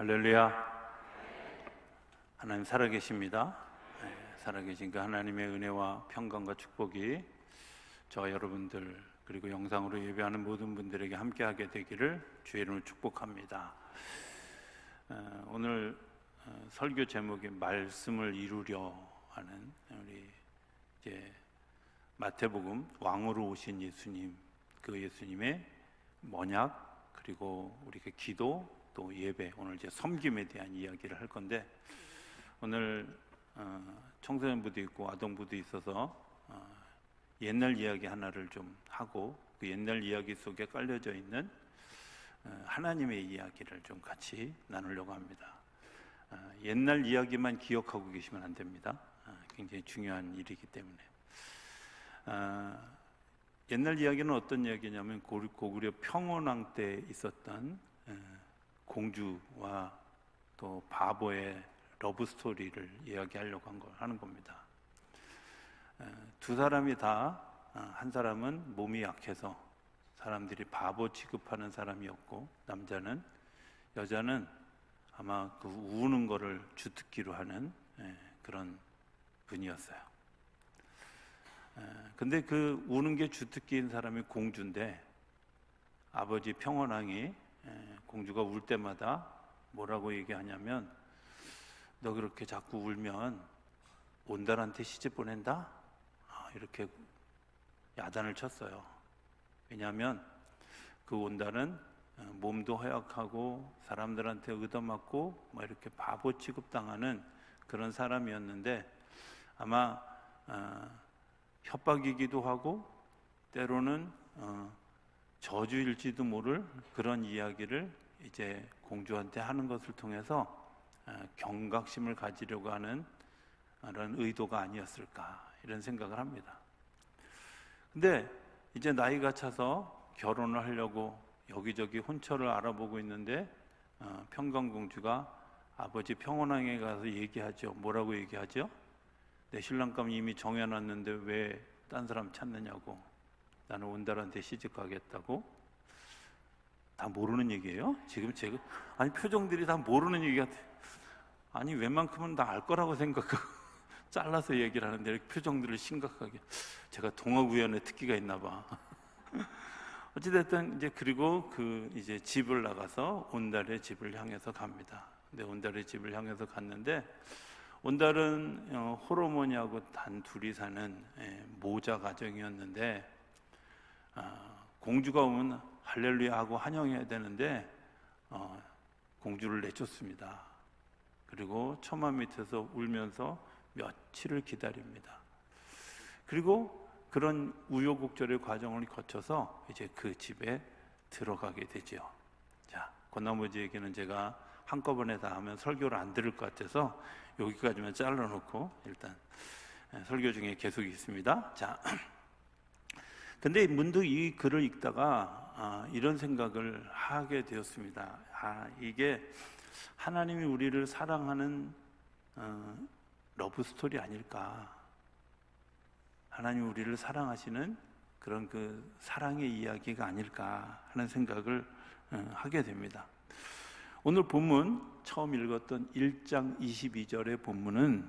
할렐루야. 하나님 살아계십니다. 살아계신 그 하나님의 은혜와 평강과 축복이 저와 여러분들 그리고 영상으로 예배하는 모든 분들에게 함께하게 되기를 주의 이름으로 축복합니다. 오늘 설교 제목이 말씀을 이루려 하는 우리 이제 마태복음 왕으로 오신 예수님, 그 예수님의 언약 그리고 우리가 기도 또 예배, 오늘 이제 섬김에 대한 이야기를 할 건데, 오늘 청소년부도 있고 아동부도 있어서 옛날 이야기 하나를 좀 하고 그 옛날 이야기 속에 깔려져 있는 하나님의 이야기를 좀 같이 나누려고 합니다. 옛날 이야기만 기억하고 계시면 안 됩니다. 굉장히 중요한 일이기 때문에. 옛날 이야기는 어떤 이야기냐면 고구려 평원왕 때 있었던 공주와 또 바보의 러브 스토리를 이야기하려고 하는 겁니다. 두 사람이 다, 한 사람은 몸이 약해서 사람들이 바보 취급하는 사람이었고, 여자는 아마 그 우는 거를 주특기로 하는 그런 분이었어요. 근데 그 우는 게 주특기인 사람이 공주인데, 아버지 평원왕이 공주가 울 때마다 뭐라고 얘기하냐면, 너 그렇게 자꾸 울면 온달한테 시집 보낸다? 이렇게 야단을 쳤어요. 왜냐하면 그 온달은 몸도 허약하고 사람들한테 얻어맞고 이렇게 바보 취급당하는 그런 사람이었는데, 아마 협박이기도 하고 때로는 저주일지도 모를 그런 이야기를 이제 공주한테 하는 것을 통해서 경각심을 가지려고 하는 그런 의도가 아니었을까, 이런 생각을 합니다. 근데 이제 나이가 차서 결혼을 하려고 여기저기 혼처를 알아보고 있는데 평강공주가 아버지 평원왕에 가서 얘기하죠. 뭐라고 얘기하죠? 내 신랑감 이미 정해놨는데 왜 딴 사람 찾느냐고. 나는 온달한테 시집 가겠다고. 다 모르는 얘기예요? 지금 제가 표정들이 다 모르는 얘기 같아요. 웬만큼은 다 알 거라고 생각하고 잘라서 얘기를 하는데 이렇게 표정들을 심각하게. 제가 동화구연의 특기가 있나 봐. 어찌됐든 이제 그리고 이제 집을 나가서 온달의 집을 향해서 갑니다. 근데 온달의 집을 향해서 갔는데, 온달은 호르몬이하고 단 둘이 사는 모자 가정이었는데, 공주가 오면 할렐루야 하고 환영해야 되는데 공주를 내쫓습니다. 그리고 처마 밑에서 울면서 며칠을 기다립니다. 그리고 그런 우여곡절의 과정을 거쳐서 이제 그 집에 들어가게 되죠. 자, 권나머지 얘기는 제가 한꺼번에 다 하면 설교를 안 들을 것 같아서 여기까지만 잘라놓고 일단 설교 중에 계속 있습니다. 자, 근데 문득 이 글을 읽다가 이런 생각을 하게 되었습니다. 이게 하나님이 우리를 사랑하는 러브 스토리 아닐까? 하나님이 우리를 사랑하시는 그런 그 사랑의 이야기가 아닐까 하는 생각을 하게 됩니다. 오늘 본문 처음 읽었던 1장 22절의 본문은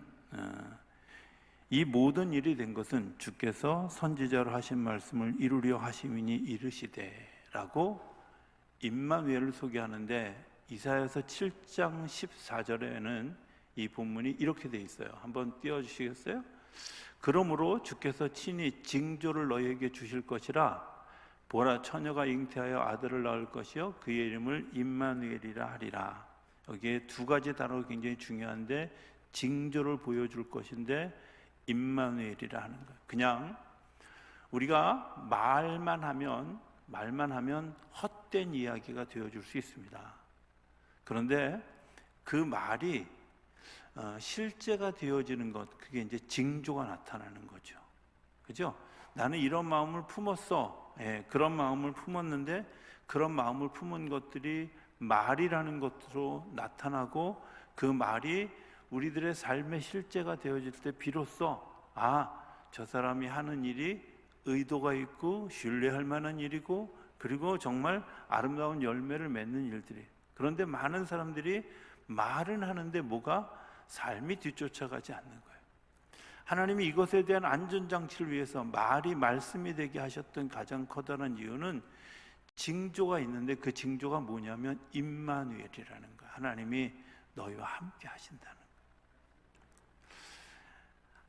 이 모든 일이 된 것은 주께서 선지자로 하신 말씀을 이루려 하심이니 이르시되 라고 임마누엘을 소개하는데, 이사야서 7장 14절에는 이 본문이 이렇게 돼 있어요. 한번 띄워주시겠어요? 그러므로 주께서 친히 징조를 너희에게 주실 것이라. 보라, 처녀가 잉태하여 아들을 낳을 것이요 그의 이름을 임마누엘이라 하리라. 여기에 두 가지 단어가 굉장히 중요한데, 징조를 보여줄 것인데 임마누엘이라 하는 거예요. 그냥 우리가 말만 하면 헛된 이야기가 되어줄 수 있습니다. 그런데 그 말이 실제가 되어지는 것, 그게 이제 징조가 나타나는 거죠. 그죠? 나는 이런 마음을 품었어. 그런 마음을 품었는데 그런 마음을 품은 것들이 말이라는 것으로 나타나고, 그 말이 우리들의 삶의 실제가 되어질 때 비로소 저 사람이 하는 일이 의도가 있고 신뢰할 만한 일이고, 그리고 정말 아름다운 열매를 맺는 일들이 그런데 많은 사람들이 말은 하는데 뭐가 삶이 뒤쫓아가지 않는 거예요. 하나님이 이것에 대한 안전장치를 위해서 말이 말씀이 되게 하셨던 가장 커다란 이유는 징조가 있는데, 그 징조가 뭐냐면 임마누엘이라는 거예요. 하나님이 너희와 함께 하신다는 거예요.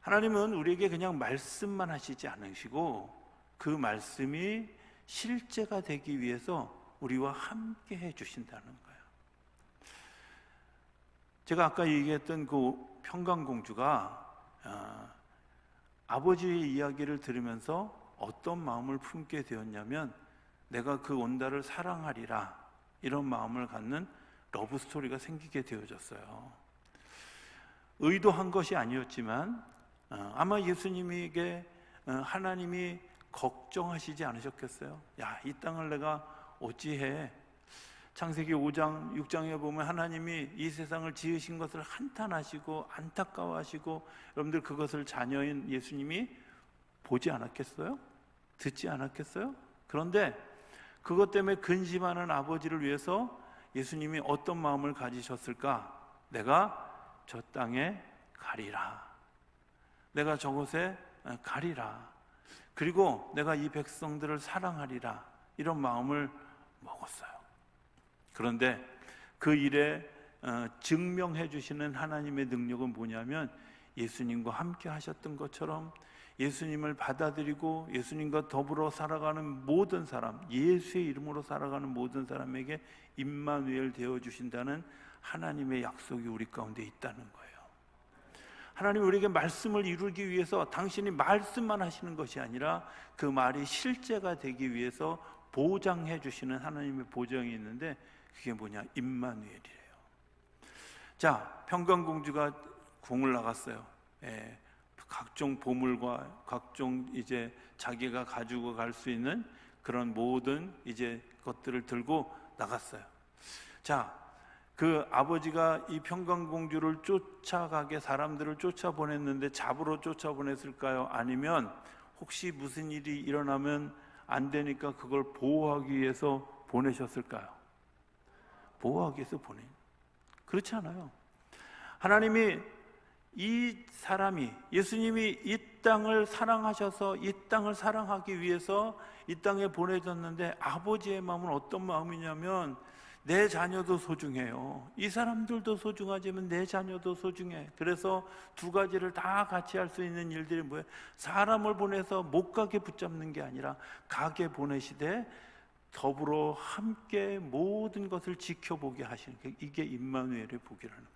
하나님은 우리에게 그냥 말씀만 하시지 않으시고 그 말씀이 실제가 되기 위해서 우리와 함께 해주신다는 거예요. 제가 아까 얘기했던 그 평강공주가 아버지의 이야기를 들으면서 어떤 마음을 품게 되었냐면, 내가 그 온다를 사랑하리라, 이런 마음을 갖는 러브 스토리가 생기게 되어졌어요. 의도한 것이 아니었지만 아마 예수님에게 하나님이 걱정하시지 않으셨겠어요? 야, 이 땅을 내가 어찌해? 창세기 5장, 6장에 보면 하나님이 이 세상을 지으신 것을 한탄하시고 안타까워하시고, 여러분들 그것을 자녀인 예수님이 보지 않았겠어요? 듣지 않았겠어요? 그런데 그것 때문에 근심하는 아버지를 위해서 예수님이 어떤 마음을 가지셨을까? 내가 저 땅에 가리라, 내가 저곳에 가리라, 그리고 내가 이 백성들을 사랑하리라, 이런 마음을 먹었어요. 그런데 그 일에 증명해 주시는 하나님의 능력은 뭐냐면, 예수님과 함께 하셨던 것처럼 예수님을 받아들이고 예수님과 더불어 살아가는 모든 사람, 예수의 이름으로 살아가는 모든 사람에게 임마누엘 되어 주신다는 하나님의 약속이 우리 가운데 있다는 거예요. 하나님 우리에게 말씀을 이루기 위해서 당신이 말씀만 하시는 것이 아니라 그 말이 실제가 되기 위해서 보장해 주시는 하나님의 보장이 있는데, 그게 뭐냐? 임마누엘이래요. 자, 평강공주가 궁을 나갔어요. 각종 보물과 각종 이제 자기가 가지고 갈 수 있는 그런 모든 이제 것들을 들고 나갔어요. 자, 그 아버지가 이 평강공주를 쫓아가게 사람들을 쫓아보냈는데 잡으러 쫓아보냈을까요? 아니면 혹시 무슨 일이 일어나면 안 되니까 그걸 보호하기 위해서 보내셨을까요? 보호하기 위해서 그렇지 않아요. 하나님이 이 사람이, 예수님이 이 땅을 사랑하셔서 이 땅을 사랑하기 위해서 이 땅에 보내졌는데, 아버지의 마음은 어떤 마음이냐면 내 자녀도 소중해요. 이 사람들도 소중하지만 내 자녀도 소중해. 그래서 두 가지를 다 같이 할 수 있는 일들이 뭐예요? 사람을 보내서 못 가게 붙잡는 게 아니라 가게 보내시되 더불어 함께 모든 것을 지켜보게 하시는, 이게 임마누엘의 복이라는 거예요.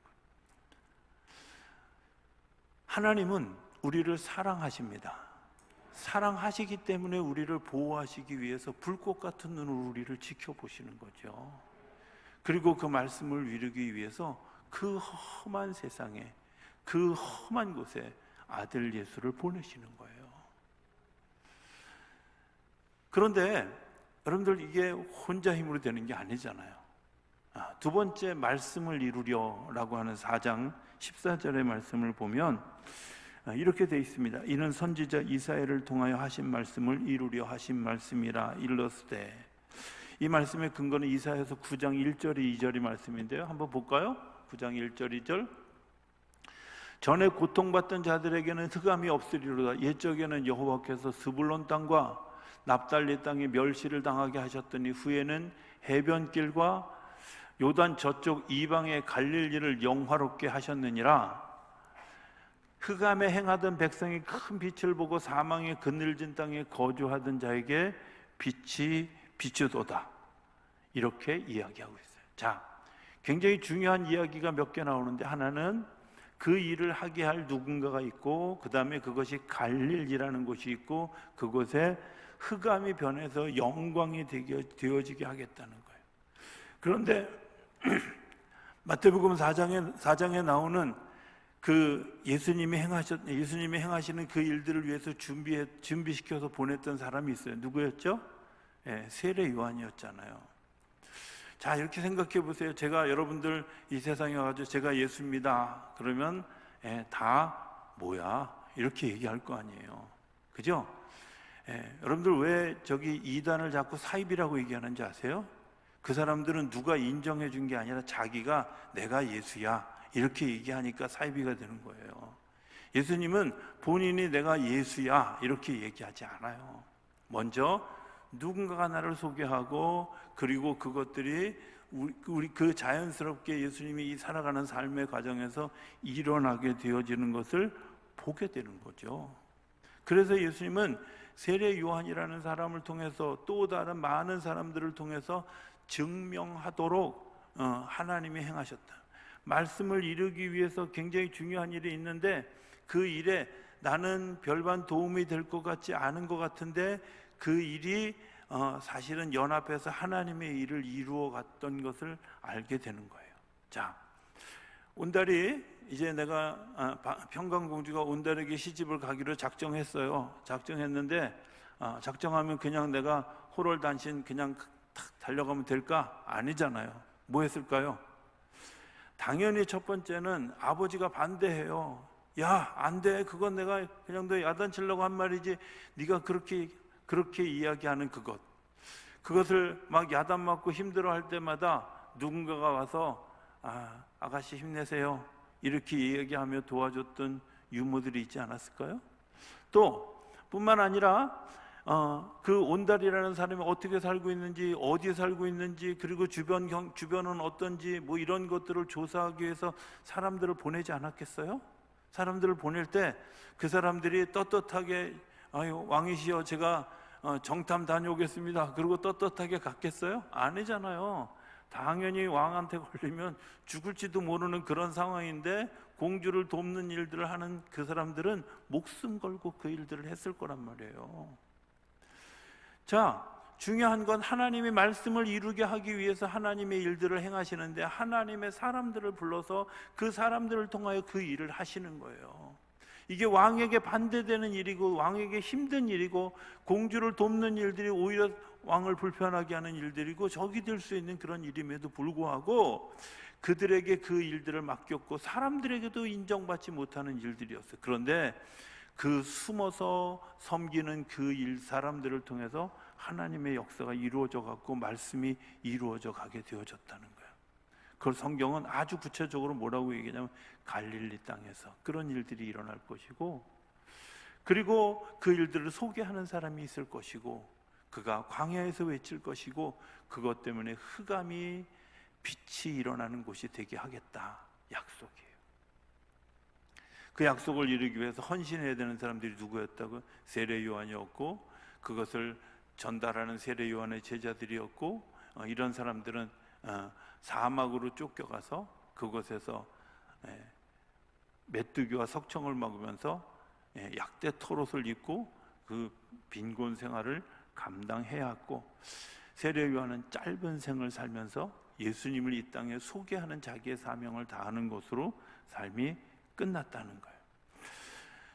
하나님은 우리를 사랑하십니다. 사랑하시기 때문에 우리를 보호하시기 위해서 불꽃 같은 눈으로 우리를 지켜보시는 거죠. 그리고 그 말씀을 이루기 위해서 그 험한 세상에, 그 험한 곳에 아들 예수를 보내시는 거예요. 그런데 여러분들, 이게 혼자 힘으로 되는 게 아니잖아요. 두 번째 말씀을 이루려라고 하는 4장 14절의 말씀을 보면 이렇게 되어 있습니다. 이는 선지자 이사야를 통하여 하신 말씀을 이루려 하신 말씀이라 일렀으되. 이 말씀의 근거는 이사야서 9장 1절 2절의 말씀인데요, 한번 볼까요? 9장 1절 2절. 전에 고통받던 자들에게는 흑암이 없으리로다. 옛적에는 여호와께서 스불론 땅과 납달리 땅에 멸시를 당하게 하셨더니 후에는 해변길과 요단 저쪽 이방의 갈릴 일을 영화롭게 하셨느니라. 흑암에 행하던 백성이 큰 빛을 보고 사망의 그늘진 땅에 거주하던 자에게 빛이 비추도다. 이렇게 이야기하고 있어요. 자, 굉장히 중요한 이야기가 몇 개 나오는데, 하나는 그 일을 하게 할 누군가가 있고, 그 다음에 그것이 갈릴이라는 곳이 있고, 그곳에 흑암이 변해서 영광이 되어지게 하겠다는 거예요. 그런데 마태복음 4장에 나오는 그 예수님이 행하시는 그 일들을 위해서 준비시켜서 보냈던 사람이 있어요. 누구였죠? 세례 요한이었잖아요. 자, 이렇게 생각해 보세요. 제가 여러분들 이 세상에 와가지고 제가 예수입니다 그러면 다 뭐야? 이렇게 얘기할 거 아니에요. 그죠? 여러분들 왜 저기 이단을 자꾸 사입이라고 얘기하는지 아세요? 그 사람들은 누가 인정해 준 게 아니라 자기가 내가 예수야 이렇게 얘기하니까 사이비가 되는 거예요. 예수님은 본인이 내가 예수야 이렇게 얘기하지 않아요. 먼저 누군가가 나를 소개하고, 그리고 그것들이 우리 그 자연스럽게 예수님이 이 살아가는 삶의 과정에서 일어나게 되어지는 것을 보게 되는 거죠. 그래서 예수님은 세례 요한이라는 사람을 통해서 또 다른 많은 사람들을 통해서 증명하도록 하나님이 행하셨다. 말씀을 이루기 위해서 굉장히 중요한 일이 있는데, 그 일에 나는 별반 도움이 될 것 같지 않은 것 같은데 그 일이 사실은 연합해서 하나님의 일을 이루어 갔던 것을 알게 되는 거예요. 자, 온달이 이제 내가 평강공주가 온달에게 시집을 가기로 작정했어요. 작정했는데 작정하면 그냥 내가 호롤단신 그냥 탁 달려가면 될까? 아니잖아요. 뭐 했을까요? 당연히 첫 번째는 아버지가 반대해요. 야, 안 돼. 그건 내가 그냥 너 야단치려고 한 말이지. 네가 그렇게 이야기하는 그것을 막 야단 맞고 힘들어할 때마다 누군가가 와서 아가씨 힘내세요 이렇게 이야기하며 도와줬던 유모들이 있지 않았을까요? 또 뿐만 아니라 그 온달이라는 사람이 어떻게 살고 있는지, 어디에 살고 있는지, 그리고 주변은 어떤지 뭐 이런 것들을 조사하기 위해서 사람들을 보내지 않았겠어요? 사람들을 보낼 때 그 사람들이 떳떳하게 왕이시여 제가 정탐 다녀오겠습니다 그리고 떳떳하게 갔겠어요? 아니잖아요. 당연히 왕한테 걸리면 죽을지도 모르는 그런 상황인데 공주를 돕는 일들을 하는 그 사람들은 목숨 걸고 그 일들을 했을 거란 말이에요. 자, 중요한 건 하나님의 말씀을 이루게 하기 위해서 하나님의 일들을 행하시는데 하나님의 사람들을 불러서 그 사람들을 통하여 그 일을 하시는 거예요. 이게 왕에게 반대되는 일이고 왕에게 힘든 일이고 공주를 돕는 일들이 오히려 왕을 불편하게 하는 일들이고 적이 될 수 있는 그런 일임에도 불구하고 그들에게 그 일들을 맡겼고 사람들에게도 인정받지 못하는 일들이었어요. 그런데 그 숨어서 섬기는 그 일 사람들을 통해서 하나님의 역사가 이루어져 갔고 말씀이 이루어져 가게 되어졌다는 거예요. 그걸 성경은 아주 구체적으로 뭐라고 얘기하냐면 갈릴리 땅에서 그런 일들이 일어날 것이고, 그리고 그 일들을 소개하는 사람이 있을 것이고, 그가 광야에서 외칠 것이고, 그것 때문에 흑암이 빛이 일어나는 곳이 되게 하겠다. 약속이에요. 그 약속을 이루기 위해서 헌신해야 되는 사람들이 누구였다고? 세례 요한이었고, 그것을 전달하는 세례 요한의 제자들이었고, 이런 사람들은 사막으로 쫓겨가서 그곳에서 메뚜기와 석청을 먹으면서 약대 털옷을 입고 그 빈곤 생활을 감당해야 했고, 세례 요한은 짧은 생을 살면서 예수님을 이 땅에 소개하는 자기의 사명을 다하는 것으로 삶이 끝났다는 거예요.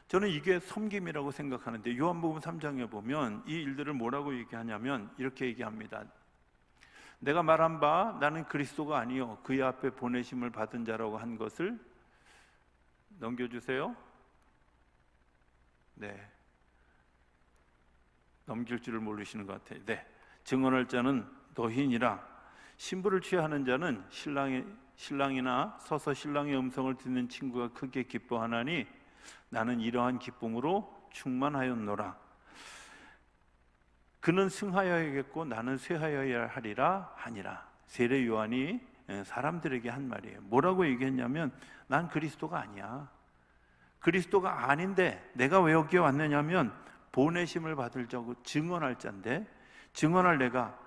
저는 이게 섬김이라고 생각하는데, 요한복음 3장에 보면 이 일들을 뭐라고 얘기하냐면 이렇게 얘기합니다. 내가 말한 바 나는 그리스도가 아니요 그의 앞에 보내심을 받은 자라고 한 것을 넘겨주세요. 네, 넘길 줄을 모르시는 것 같아요. 네, 증언할 자는 너희니라. 신부를 취하는 자는 신랑이나 서서 신랑의 음성을 듣는 친구가 크게 기뻐하나니 나는 이러한 기쁨으로 충만하였노라. 그는 승하여야겠고 나는 쇠하여야 하리라 하니라. 세례 요한이 사람들에게 한 말이에요. 뭐라고 얘기했냐면 난 그리스도가 아니야. 그리스도가 아닌데 내가 왜 여기에 왔느냐면 보내심을 받을 자고 증언할 자인데, 증언할 내가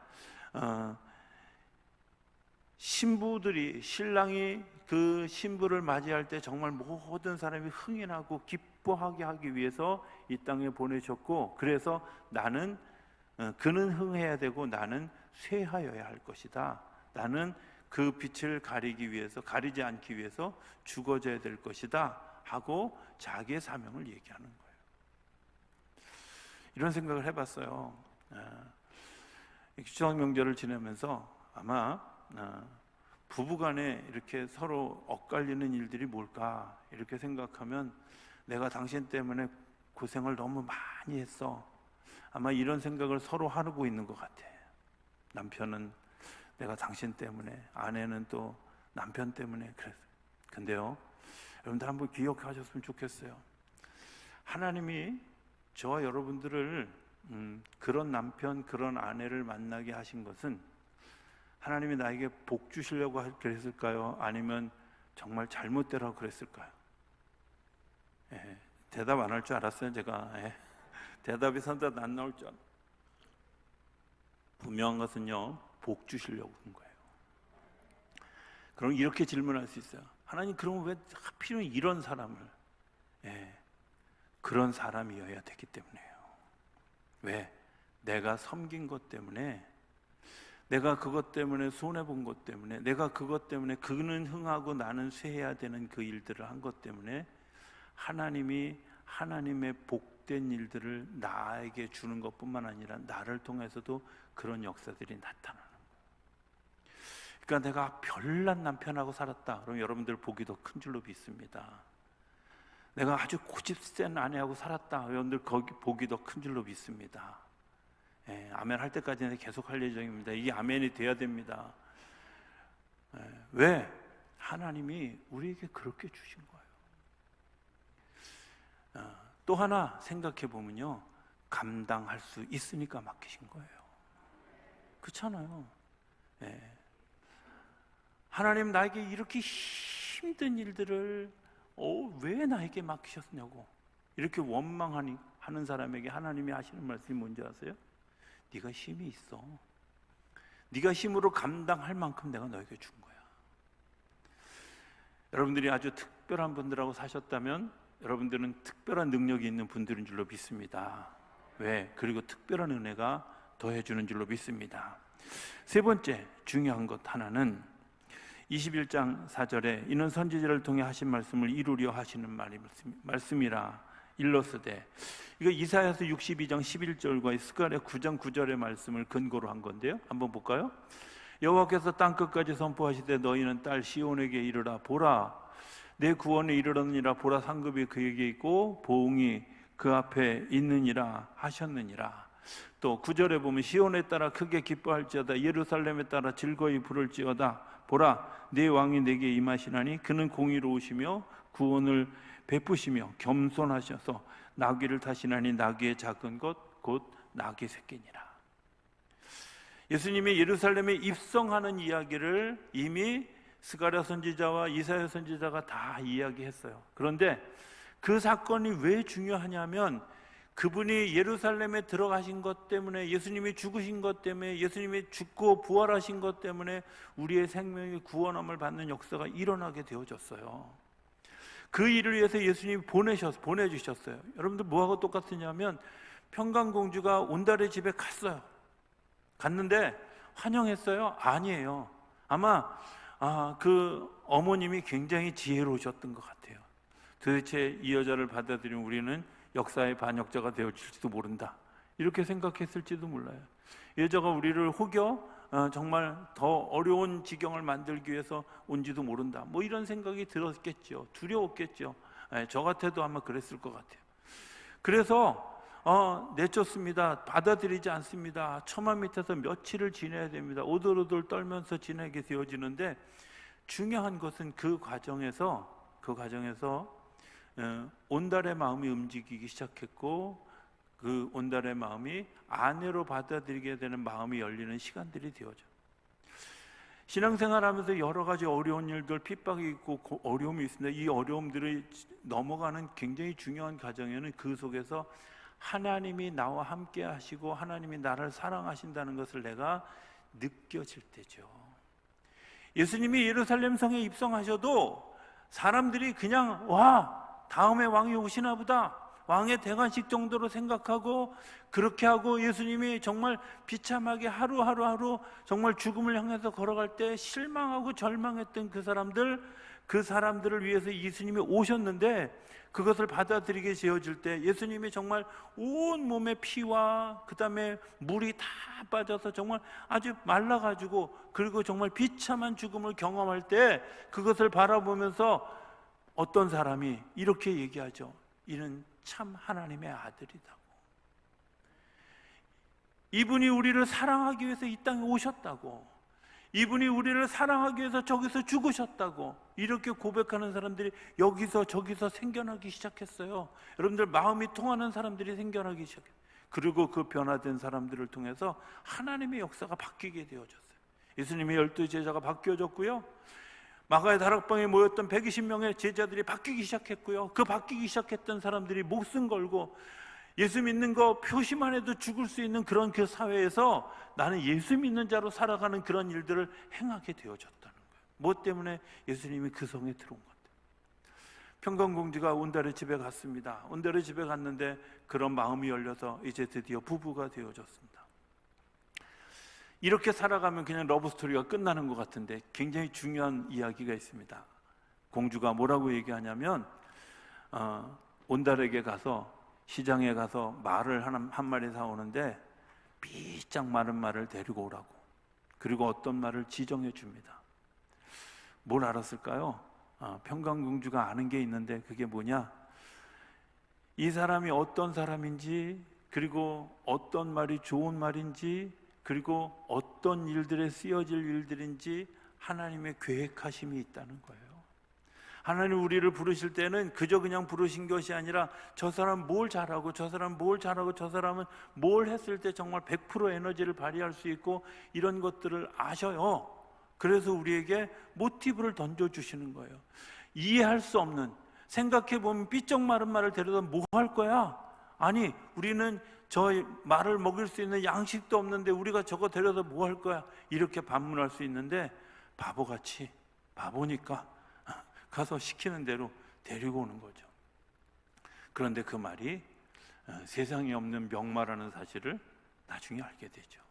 신부들이, 신랑이 그 신부를 맞이할 때 정말 모든 사람이 흥인하고 기뻐하게 하기 위해서 이 땅에 보내셨고, 그래서 나는 그는 흥해야 되고 나는 쇠하여야 할 것이다. 나는 그 빛을 가리지 않기 위해서 죽어져야 될 것이다 하고 자기의 사명을 얘기하는 거예요. 이런 생각을 해봤어요. 추석 명절을 지내면서 아마 부부간에 이렇게 서로 엇갈리는 일들이 뭘까 이렇게 생각하면, 내가 당신 때문에 고생을 너무 많이 했어. 아마 이런 생각을 서로 하고 있는 것 같아. 남편은 내가 당신 때문에, 아내는 또 남편 때문에 그랬어요. 근데요, 여러분들 한번 기억하셨으면 좋겠어요. 하나님이 저와 여러분들을 그런 남편, 그런 아내를 만나게 하신 것은 하나님이 나에게 복 주시려고 그랬을까요? 아니면 정말 잘못되라고 그랬을까요? 예, 대답 안 할 줄 알았어요, 제가. 예, 대답이 선뜻 안 나올 줄 알았어요. 분명한 것은요, 복 주시려고 한 거예요. 그럼 이렇게 질문할 수 있어요. 하나님, 그럼 왜 하필이면 이런 사람을? 예, 그런 사람이어야 되기 때문에요. 왜? 내가 섬긴 것 때문에, 내가 그것 때문에 손해본 것 때문에, 내가 그것 때문에 그는 흥하고 나는 쇠해야 되는 그 일들을 한 것 때문에 하나님이 하나님의 복된 일들을 나에게 주는 것뿐만 아니라 나를 통해서도 그런 역사들이 나타나는 거예요. 그러니까 내가 별난 남편하고 살았다, 그럼 여러분들 복이 더 큰 줄로 믿습니다. 내가 아주 고집센 아내하고 살았다, 여러분들 거기 복이 더 큰 줄로 믿습니다. 예, 아멘 할 때까지는 계속 할 예정입니다. 이게 아멘이 돼야 됩니다. 예, 왜? 하나님이 우리에게 그렇게 주신 거예요. 또 하나 생각해 보면요, 감당할 수 있으니까 맡기신 거예요. 그렇잖아요. 예. 하나님, 나에게 이렇게 힘든 일들을 왜 나에게 맡기셨냐고 이렇게 원망하는 사람에게 하나님이 하시는 말씀이 뭔지 아세요? 네가 힘이 있어. 네가 힘으로 감당할 만큼 내가 너에게 준 거야. 여러분들이 아주 특별한 분들하고 사셨다면 여러분들은 특별한 능력이 있는 분들인 줄로 믿습니다. 왜? 그리고 특별한 은혜가 더해주는 줄로 믿습니다. 세 번째 중요한 것 하나는 21장 4절에 이는 선지자를 통해 하신 말씀을 이루려 하시는 말씀이라 일러스되, 이거 이사야서 62장 11절과 스가랴 9장 9절의 말씀을 근거로 한 건데요, 한번 볼까요? 여호와께서 땅끝까지 선포하시되 너희는 딸 시온에게 이르라. 보라, 내 구원에 이르렀느니라. 보라, 상급이 그에게 있고 보응이 그 앞에 있느니라 하셨느니라. 또 9절에 보면 시온에 따라 크게 기뻐할지어다. 예루살렘에 따라 즐거이 부를지어다. 보라, 내 왕이 내게 임하시나니 그는 공의로우시며 구원을 베푸시며 겸손하셔서 나귀를 타시나니 나귀의 작은 것 곧 나귀 새끼니라. 예수님이 예루살렘에 입성하는 이야기를 이미 스가랴 선지자와 이사야 선지자가 다 이야기했어요. 그런데 그 사건이 왜 중요하냐면 그분이 예루살렘에 들어가신 것 때문에, 예수님이 죽으신 것 때문에, 예수님이 죽고 부활하신 것 때문에 우리의 생명이 구원함을 받는 역사가 일어나게 되어졌어요. 그 일을 위해서 예수님이 보내주셨어요. 여러분들 뭐하고 똑같으냐면 평강공주가 온달의 집에 갔어요. 갔는데 환영했어요? 아니에요. 아마 그 어머님이 굉장히 지혜로우셨던 것 같아요. 도대체 이 여자를 받아들이면 우리는 역사의 반역자가 되어질지도 모른다, 이렇게 생각했을지도 몰라요. 이 여자가 우리를 혹여 정말 더 어려운 지경을 만들기 위해서 온지도 모른다, 뭐 이런 생각이 들었겠죠. 두려웠겠죠. 저 같아도 아마 그랬을 것 같아요. 그래서 내쫓습니다. 받아들이지 않습니다. 처마 밑에서 며칠을 지내야 됩니다. 오돌오돌 떨면서 지내게 되어지는데, 중요한 것은 그 과정에서 온달의 마음이 움직이기 시작했고, 그 온달의 마음이 아내로 받아들이게 되는 마음이 열리는 시간들이 되어져. 신앙생활하면서 여러 가지 어려운 일들, 핍박이 있고 어려움이 있습니다. 이 어려움들을 넘어가는 굉장히 중요한 과정에는 그 속에서 하나님이 나와 함께 하시고 하나님이 나를 사랑하신다는 것을 내가 느껴질 때죠. 예수님이 예루살렘 성에 입성하셔도 사람들이 그냥 다음에 왕이 오시나 보다, 왕의 대관식 정도로 생각하고 그렇게 하고, 예수님이 정말 비참하게 하루하루 정말 죽음을 향해서 걸어갈 때 실망하고 절망했던 그 사람들을 위해서 예수님이 오셨는데, 그것을 받아들이게 되어질 때 예수님이 정말 온 몸에 피와 그 다음에 물이 다 빠져서 정말 아주 말라가지고, 그리고 정말 비참한 죽음을 경험할 때 그것을 바라보면서 어떤 사람이 이렇게 얘기하죠. 이는 참 하나님의 아들이다고. 이분이 우리를 사랑하기 위해서 이 땅에 오셨다고. 이분이 우리를 사랑하기 위해서 저기서 죽으셨다고 이렇게 고백하는 사람들이 여기서 저기서 생겨나기 시작했어요. 여러분들, 마음이 통하는 사람들이 생겨나기 시작해요. 그리고 그 변화된 사람들을 통해서 하나님의 역사가 바뀌게 되어졌어요. 예수님의 12제자가 바뀌어졌고요, 마가의 다락방에 모였던 120명의 제자들이 바뀌기 시작했고요, 그 바뀌기 시작했던 사람들이 목숨 걸고 예수 믿는 거 표시만 해도 죽을 수 있는 그런 그 사회에서 나는 예수 믿는 자로 살아가는 그런 일들을 행하게 되어졌다는 거예요. 뭐 때문에? 예수님이 그 성에 들어온 건데. 평강공주가 온달의 집에 갔습니다. 온달의 집에 갔는데 그런 마음이 열려서 이제 드디어 부부가 되어졌습니다. 이렇게 살아가면 그냥 러브스토리가 끝나는 것 같은데 굉장히 중요한 이야기가 있습니다. 공주가 뭐라고 얘기하냐면 온달에게 가서, 시장에 가서 말을 한 마리 사오는데 비짝 마른 말을 데리고 오라고, 그리고 어떤 말을 지정해 줍니다. 뭘 알았을까요? 평강공주가 아는 게 있는데 그게 뭐냐, 이 사람이 어떤 사람인지, 그리고 어떤 말이 좋은 말인지, 그리고 어떤 일들에 쓰여질 일들인지 하나님의 계획하심이 있다는 거예요. 하나님 우리를 부르실 때는 그저 그냥 부르신 것이 아니라 저 사람 뭘 잘하고, 저 사람 뭘 잘하고, 저 사람은 뭘 했을 때 정말 100% 에너지를 발휘할 수 있고, 이런 것들을 아셔요. 그래서 우리에게 모티브를 던져주시는 거예요. 이해할 수 없는, 생각해보면 삐쩍 마른 말을 데려다 뭐 할 거야? 아니, 우리는 저 말을 먹일 수 있는 양식도 없는데 우리가 저거 데려다 뭐 할 거야? 이렇게 반문할 수 있는데, 바보같이, 바보니까 가서 시키는 대로 데리고 오는 거죠. 그런데 그 말이 세상에 없는 명마라는 사실을 나중에 알게 되죠.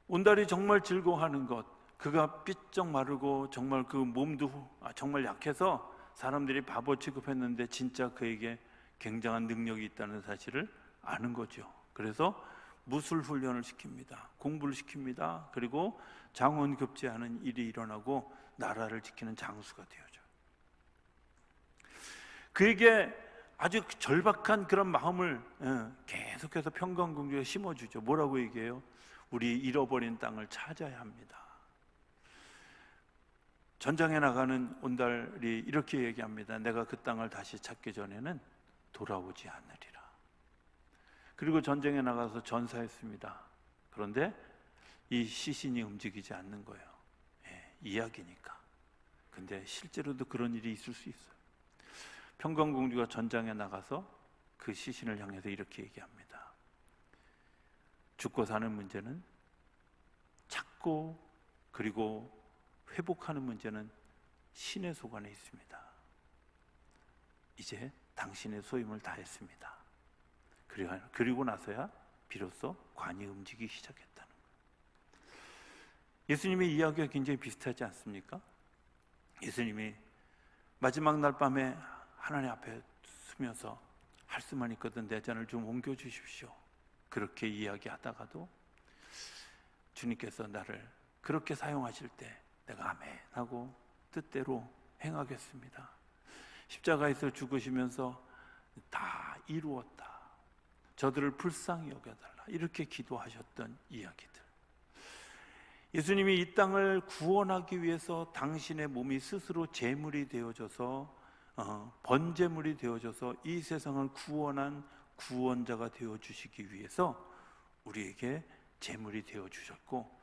온달이 정말 즐거워하는 것, 그가 삐쩍 마르고 정말 그 몸도 정말 약해서 사람들이 바보 취급했는데 진짜 그에게 굉장한 능력이 있다는 사실을 아는 거죠. 그래서 무술 훈련을 시킵니다. 공부를 시킵니다. 그리고 장원급제하는 일이 일어나고 나라를 지키는 장수가 되어져요. 그에게 아주 절박한 그런 마음을 계속해서 평강공주가 심어주죠. 뭐라고 얘기해요? 우리 잃어버린 땅을 찾아야 합니다. 전장에 나가는 온달이 이렇게 얘기합니다. 내가 그 땅을 다시 찾기 전에는 돌아오지 않으리라. 그리고 전쟁에 나가서 전사했습니다. 그런데 이 시신이 움직이지 않는 거예요. 이야기니까. 근데 실제로도 그런 일이 있을 수 있어요. 평강공주가 전장에 나가서 그 시신을 향해서 이렇게 얘기합니다. 죽고 사는 문제는, 찾고 그리고 회복하는 문제는 신의 소관에 있습니다. 이제 당신의 소임을 다했습니다. 그리고 나서야 비로소 관이 움직이기 시작했다는 거예요. 예수님의 이야기가 굉장히 비슷하지 않습니까? 예수님이 마지막 날 밤에 하나님 앞에 서면서 할 수만 있거든 내 잔을 좀 옮겨주십시오. 그렇게 이야기하다가도 주님께서 나를 그렇게 사용하실 때 내가 아멘 하고 뜻대로 행하겠습니다. 십자가에서 죽으시면서 다 이루었다, 저들을 불쌍히 여겨달라, 이렇게 기도하셨던 이야기들. 예수님이 이 땅을 구원하기 위해서 당신의 몸이 스스로 제물이 되어져서 번제물이 되어져서 이 세상을 구원한 구원자가 되어주시기 위해서 우리에게 제물이 되어주셨고,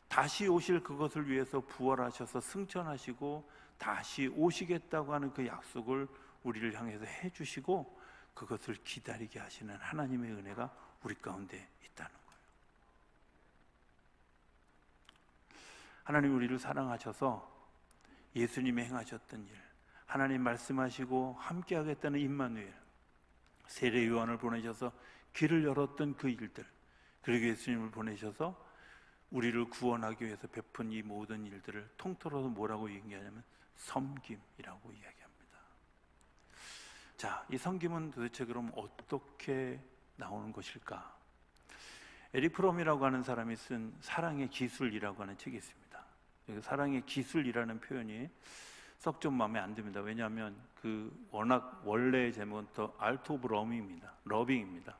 다시 오실 그것을 위해서 부활하셔서 승천하시고 다시 오시겠다고 하는 그 약속을 우리를 향해서 해주시고 그것을 기다리게 하시는 하나님의 은혜가 우리 가운데 있다는 거예요. 하나님 우리를 사랑하셔서 예수님이 행하셨던 일, 하나님 말씀하시고 함께 하겠다는 임마누엘, 세례 요한을 보내셔서 길을 열었던 그 일들, 그리고 예수님을 보내셔서 우리를 구원하기 위해서 베푼 이 모든 일들을 통틀어서 뭐라고 얘기하냐면 섬김이라고 이야기합니다. 자, 이 섬김은 도대체 그럼 어떻게 나오는 것일까? 에릭 프롬이라고 하는 사람이 쓴 사랑의 기술이라고 하는 책이 있습니다. 사랑의 기술이라는 표현이 썩 좀 마음에 안 듭니다. 왜냐하면 그 워낙 원래의 제목은 더 아트 오브 러빙입니다.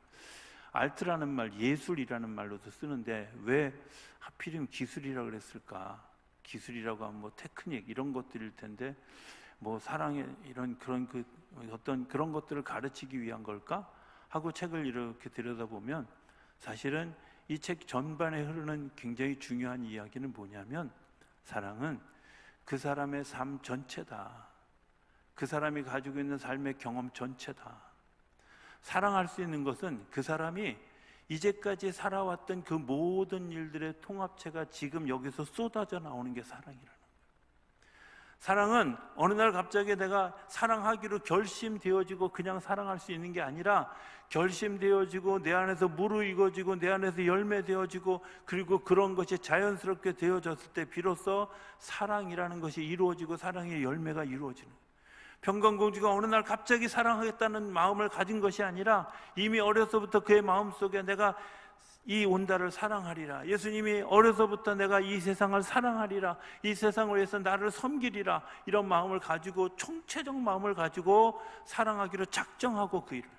알트라는 말, 예술이라는 말로도 쓰는데 왜 하필이면 기술이라고 그랬을까? 기술이라고 하면 뭐 테크닉 이런 것들일 텐데 뭐 사랑의 이런 그런 어떤 그런 것들을 가르치기 위한 걸까? 하고 책을 이렇게 들여다보면 사실은 이 책 전반에 흐르는 굉장히 중요한 이야기는 뭐냐면 사랑은 그 사람의 삶 전체다. 그 사람이 가지고 있는 삶의 경험 전체다. 사랑할 수 있는 것은 그 사람이 이제까지 살아왔던 그 모든 일들의 통합체가 지금 여기서 쏟아져 나오는 게 사랑이라는 거예요. 사랑은 어느 날 갑자기 내가 사랑하기로 결심되어지고 그냥 사랑할 수 있는 게 아니라 결심되어지고 내 안에서 무르익어지고 내 안에서 열매되어지고 그리고 그런 것이 자연스럽게 되어졌을 때 비로소 사랑이라는 것이 이루어지고 사랑의 열매가 이루어지는 거예요. 평강공주가 어느 날 갑자기 사랑하겠다는 마음을 가진 것이 아니라 이미 어려서부터 그의 마음속에 내가 이 온달을 사랑하리라, 예수님이 어려서부터 내가 이 세상을 사랑하리라, 이 세상을 위해서 나를 섬기리라, 이런 마음을 가지고 총체적 마음을 가지고 사랑하기로 작정하고 그 일을.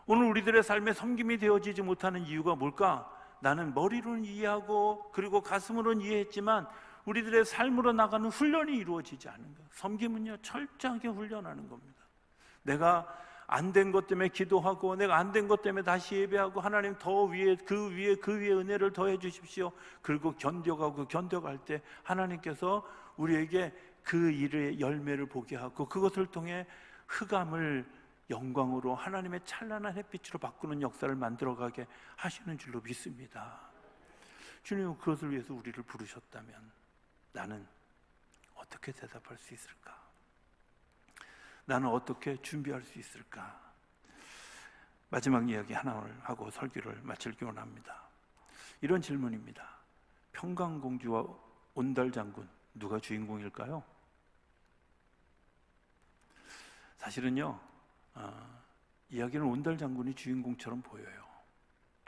오늘 우리들의 삶에 섬김이 되어지지 못하는 이유가 뭘까? 나는 머리로는 이해하고 그리고 가슴으로는 이해했지만 우리들의 삶으로 나가는 훈련이 이루어지지 않는 것. 섬김은요 철저하게 훈련하는 겁니다. 내가 안 된 것 때문에 기도하고 내가 안 된 것 때문에 다시 예배하고 하나님 더 위에 그 위에 은혜를 더해 주십시오. 그리고 견뎌갈 때 하나님께서 우리에게 그 일의 열매를 보게 하고 그것을 통해 흑암을 영광으로 하나님의 찬란한 햇빛으로 바꾸는 역사를 만들어가게 하시는 줄로 믿습니다. 주님은 그것을 위해서 우리를 부르셨다면 나는 어떻게 대답할 수 있을까? 나는 어떻게 준비할 수 있을까? 마지막 이야기 하나를 하고 설교를 마치기 원합니다. 이런 질문입니다. 평강공주와 온달장군 누가 주인공일까요? 사실은요 이야기는 온달장군이 주인공처럼 보여요.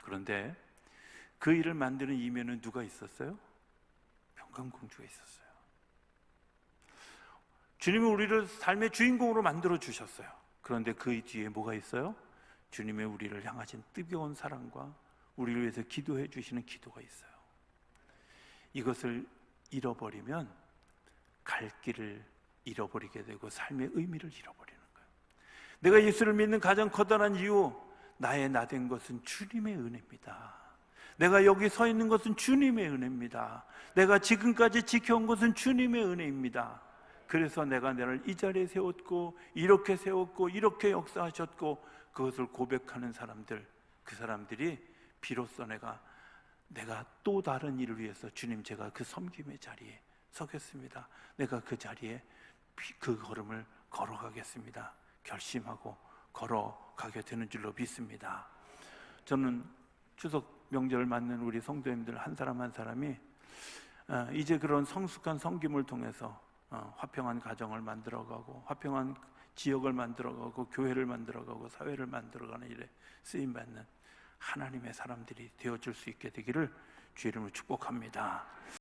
그런데 그 일을 만드는 이면은 누가 있었어요? 평강공주가 있었어요. 주님은 우리를 삶의 주인공으로 만들어 주셨어요. 그런데 그 뒤에 뭐가 있어요? 주님의 우리를 향하신 뜨거운 사랑과 우리를 위해서 기도해 주시는 기도가 있어요. 이것을 잃어버리면 갈 길을 잃어버리게 되고 삶의 의미를 잃어버리는 거예요. 내가 예수를 믿는 가장 커다란 이유, 나의 나 된 것은 주님의 은혜입니다. 내가 여기 서 있는 것은 주님의 은혜입니다. 내가 지금까지 지켜온 것은 주님의 은혜입니다. 그래서 내가 나를 이 자리에 세웠고 이렇게 세웠고 이렇게 역사하셨고 그것을 고백하는 사람들, 그 사람들이 비로소 내가 또 다른 일을 위해서 주님 제가 그 섬김의 자리에 서겠습니다. 내가 그 자리에 그 걸음을 걸어가겠습니다. 결심하고 걸어가게 되는 줄로 믿습니다. 저는 추석 명절을 맞는 우리 성도님들 한 사람 한 사람이 이제 그런 성숙한 섬김을 통해서 화평한 가정을 만들어가고 화평한 지역을 만들어가고 교회를 만들어가고 사회를 만들어가는 일에 쓰임받는 하나님의 사람들이 되어줄 수 있게 되기를 주의 이름으로 축복합니다.